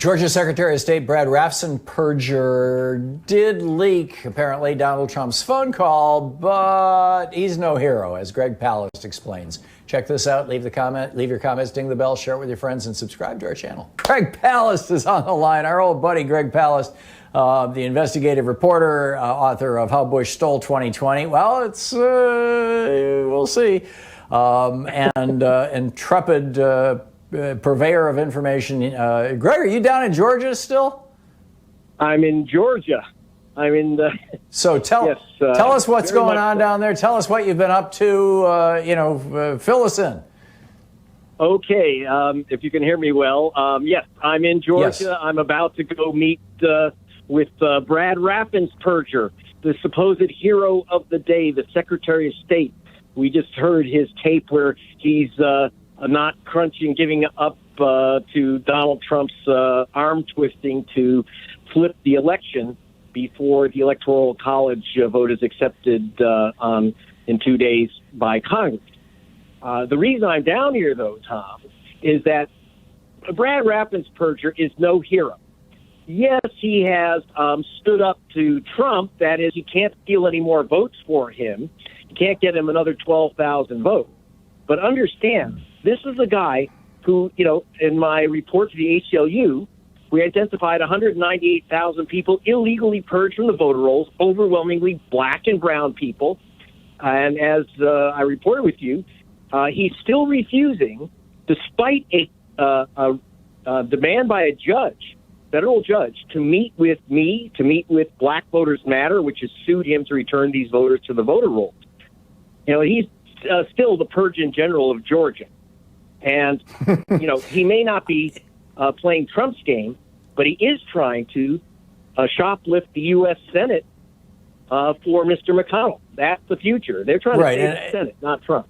Georgia Secretary of State Brad Raffensperger did leak, apparently, Donald Trump's phone call, but he's no hero, as Greg Palast explains. Check this out. Leave your comments, ding the bell, share it with your friends, and subscribe to our channel. Greg Palast is on the line. Our old buddy, Greg Palast, the investigative reporter, author of How Bush Stole 2020. Well, it's, we'll see. And intrepid purveyor of information. Greg, are you down in Georgia still? I'm in Georgia. I'm in the... So tell us what's going on down there. Tell us what you've been up to. Fill us in. Okay, if you can hear me well. Yes, I'm in Georgia. Yes. I'm about to go meet with Brad Raffensperger, the supposed hero of the day, the Secretary of State. We just heard his tape where he's not giving up to Donald Trump's arm twisting to flip the election before the Electoral College vote is accepted in 2 days by Congress. The reason I'm down here, though, Tom, is that Brad Raffensperger is no hero. Yes, he has stood up to Trump. That is, you can't steal any more votes for him. You can't get him another 12,000 votes. But understand, this is a guy who, in my report to the ACLU, we identified 198,000 people illegally purged from the voter rolls, overwhelmingly black and brown people. And as I reported with you, he's still refusing, despite a demand by a judge, federal judge, to meet with me, to meet with Black Voters Matter, which has sued him to return these voters to the voter rolls. He's still the Purging General of Georgia. And, he may not be playing Trump's game, but he is trying to shoplift the U.S. Senate for Mr. McConnell. That's the future. They're trying to save the Senate, not Trump.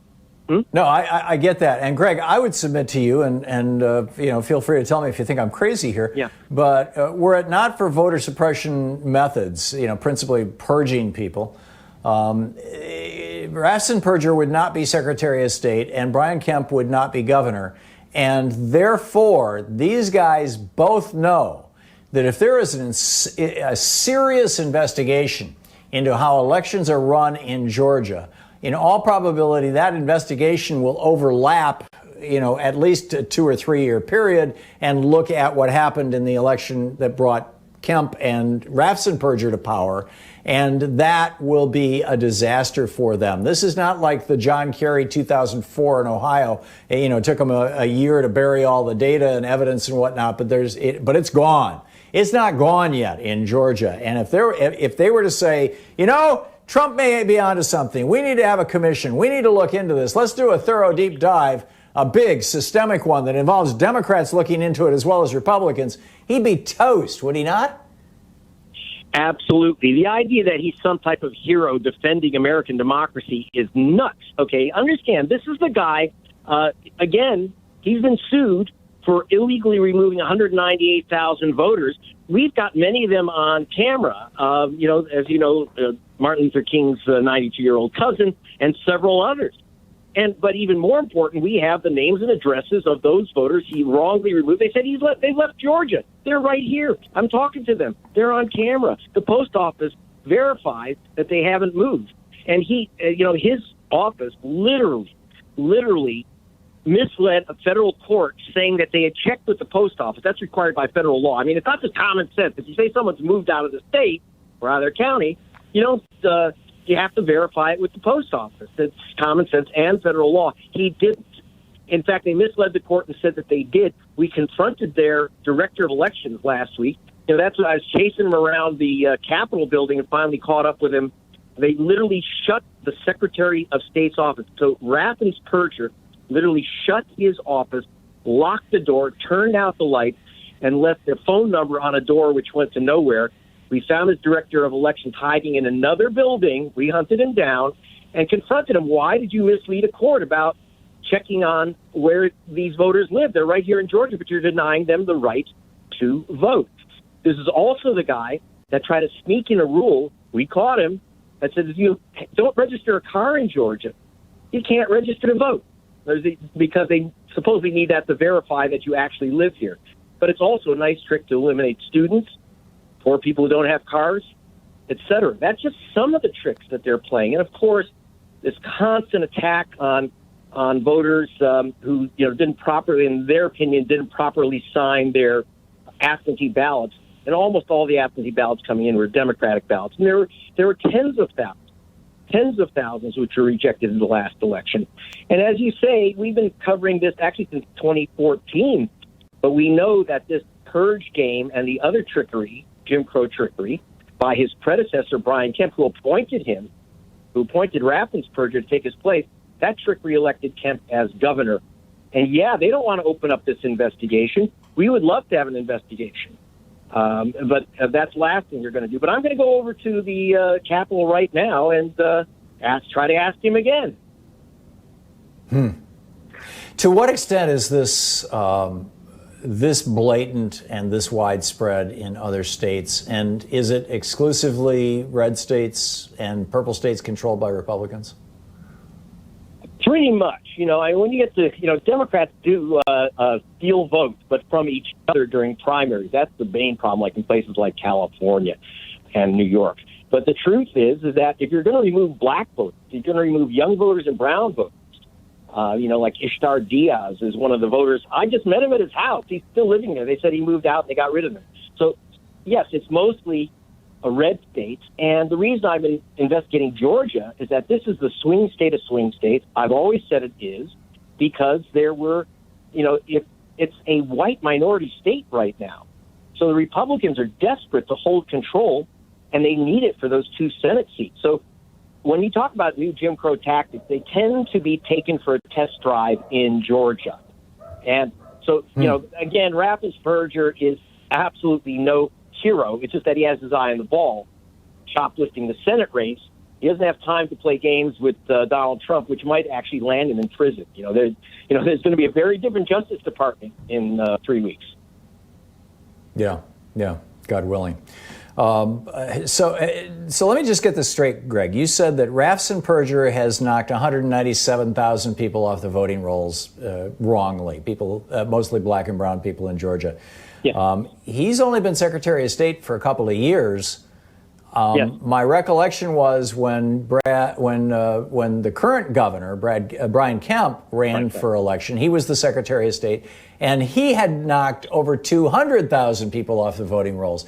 No, I get that. And Greg, I would submit to you, and feel free to tell me if you think I'm crazy here. Yeah. But were it not for voter suppression methods, principally purging people, Raffensperger would not be Secretary of State, and Brian Kemp would not be governor. And therefore, these guys both know that if there is a serious investigation into how elections are run in Georgia, in all probability, that investigation will overlap, at least a 2 or 3 year period and look at what happened in the election that brought Kemp and Raffensperger to power. And that will be a disaster for them. This is not like the John Kerry 2004 in Ohio. It took them a year to bury all the data and evidence and whatnot, but it's gone. It's not gone yet in Georgia. And if they were to say, Trump may be onto something. We need to have a commission. We need to look into this. Let's do a thorough deep dive, a big systemic one that involves Democrats looking into it as well as Republicans. He'd be toast, would he not? Absolutely. The idea that he's some type of hero defending American democracy is nuts. Okay, understand, this is the guy, again, he's been sued for illegally removing 198,000 voters. We've got many of them on camera, as you know, Martin Luther King's 92-year-old cousin and several others. But even more important, we have the names and addresses of those voters he wrongly removed. They said they left Georgia. They're right here. I'm talking to them. They're on camera. The post office verifies that they haven't moved. And his office literally misled a federal court saying that they had checked with the post office. That's required by federal law. I mean, it's not just common sense. If you say someone's moved out of the state or out of their county, you have to verify it with the post office. That's common sense and federal law. He didn't. In fact, they misled the court and said that they did. We confronted their director of elections last week. That's when I was chasing him around the Capitol building and finally caught up with him. They literally shut the Secretary of State's office. So Raffensperger literally shut his office, locked the door, turned out the lights, and left their phone number on a door which went to nowhere. We found his director of elections hiding in another building. We hunted him down and confronted him. Why did you mislead a court about checking on where these voters live? They're right here in Georgia, but you're denying them the right to vote. This is also the guy that tried to sneak in a rule. We caught him that said, if you don't register a car in Georgia, you can't register to vote because they supposedly need that to verify that you actually live here. but it's also a nice trick to eliminate students, poor people who don't have cars, et cetera. That's just some of the tricks that they're playing. And, of course, this constant attack on voters who, didn't properly, in their opinion, didn't properly sign their absentee ballots. And almost all the absentee ballots coming in were Democratic ballots. And there were tens of thousands which were rejected in the last election. And as you say, we've been covering this actually since 2014. But we know that this purge game and the other trickery, Jim Crow trickery, by his predecessor, Brian Kemp, who appointed Raffensperger to take his place, that trickery elected Kemp as governor. And, yeah, they don't want to open up this investigation. We would love to have an investigation. But that's the last thing you're going to do. But I'm going to go over to the Capitol right now and try to ask him again. To what extent is this this blatant and this widespread in other states? And is it exclusively red states and purple states controlled by Republicans? Pretty much. When you get to, Democrats do steal votes, but from each other during primaries. That's the main problem, like in places like California and New York. But the truth is that if you're going to remove black voters, you're going to remove young voters and brown voters. Like Ishtar Diaz is one of the voters. I just met him at his house. He's still living there. They said he moved out and they got rid of him. So, yes, it's mostly a red state. And the reason I've been investigating Georgia is that this is the swing state of swing states. I've always said it is because there were, it's a white minority state right now. So the Republicans are desperate to hold control, and they need it for those 2 Senate seats. So when you talk about new Jim Crow tactics, they tend to be taken for a test drive in Georgia. And so, again, Raffensperger is absolutely no hero. It's just that he has his eye on the ball, shoplifting the Senate race. He doesn't have time to play games with Donald Trump, which might actually land him in prison. There's going to be a very different Justice Department in 3 weeks. Yeah, God willing. So let me just get this straight, Greg. You said that Raffensperger has knocked 197,000 people off the voting rolls wrongly, people, mostly black and brown people in Georgia. Yeah. He's only been Secretary of State for a couple of years. My recollection was when the current governor, Brian Kemp, ran for election, he was the Secretary of State, and he had knocked over 200,000 people off the voting rolls.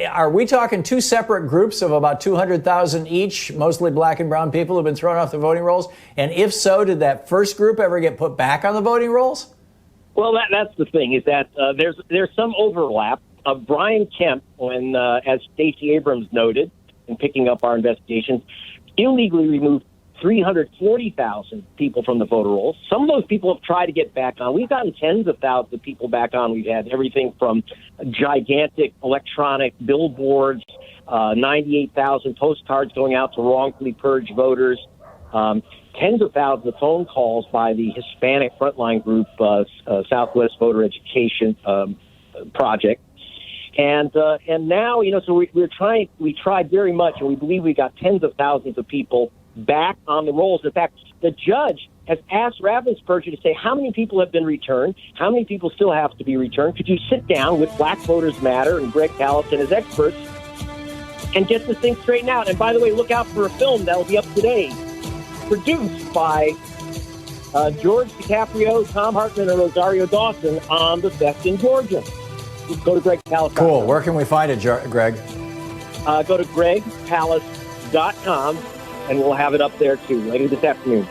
Are we talking 2 separate groups of about 200,000 each, mostly black and brown people who have been thrown off the voting rolls? And if so, did that first group ever get put back on the voting rolls? Well, that's the thing, is that there's some overlap. Brian Kemp, when, as Stacey Abrams noted in picking up our investigations, illegally removed 340,000 people from the voter rolls. Some of those people have tried to get back on. We've gotten tens of thousands of people back on. We've had everything from gigantic electronic billboards, 98,000 postcards going out to wrongfully purge voters, tens of thousands of phone calls by the Hispanic frontline group, Southwest Voter Education Project. And now, so we tried very much, and we believe we got tens of thousands of people back on the rolls. In fact, the judge has asked Raffensperger to say how many people have been returned, how many people still have to be returned. Could you sit down with Black Voters Matter and Greg Palast and his experts and get this thing straightened out? And by the way, look out for a film that will be up today, produced by George DiCaprio, Thom Hartmann, and Rosario Dawson on the theft in Georgia. Just go to Greg Palast. Cool. Where can we find it, Greg? Go to gregpalast.com, and we'll have it up there, too, later this afternoon.